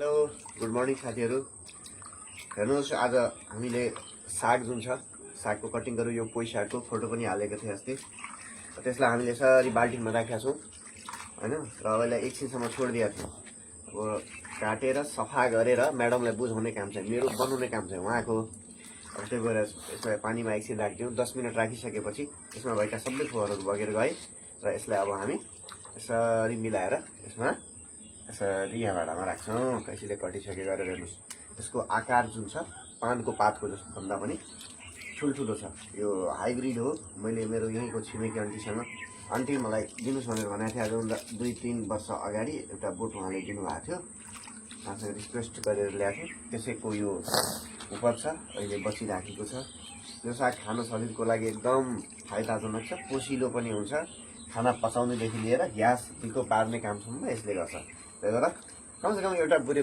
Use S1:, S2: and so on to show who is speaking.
S1: Hello good morning साथीहरू। हेर्नुहोस् आज हामीले साग जुन छ सागको कटिङ गरौँ। यो पोइ सागको फोटो पनि हालेको थिएँ अस्ति। त्यसलाई हामीले यसरी बाल्टिनमा राखेका छौँ हैन, र अहिले एकछिनसम्म छोडिदिएको थियौँ। अब काटेर सफा गरेर म्याडमलाई बुझाउने काम चाहिँ मेरो, बनाउने काम चाहिँ उहाँको। अब त्यही भएर यसलाई पानीमा एकछिन राखिदिउँ। 10 मिनट राखिसकेपछि यसमा भएका सबै फोहोरहरू बगेर गए र यसलाई अब हामी यसरी मिलाएर यसमा यसरी यहाँ भाँडामा राख्छौँ। कसैले कटिसके गरेर हेर्नुहोस्, यसको आकार जुन छ पानको पातको जस्तो भन्दा पनि ठुल्ठुलो छ। यो हाइब्रिड हो। मैले मेरो यहीँको छिमेकी आन्टीसँग, आन्टी मलाई दिनुहोस् भनेर भनेको थिएँ। आजभन्दा 2-3 वर्ष अगाडि एउटा बोट उहाँले दिनुभएको थियो, उहाँसँग रिक्वेस्ट गरेर ल्याएको थिएँ। त्यसैको यो उपज छ, अहिले बचिराखेको छ। यो साग खानु शरीरको लागि एकदम फाइदाजनक छ, पोसिलो पनि हुन्छ। खाना पचाउनेदेखि लिएर ग्यास ढिलो पार्ने कामसम्म यसले गर्छ। त्यही भएर कमसेकम एउटा बुढे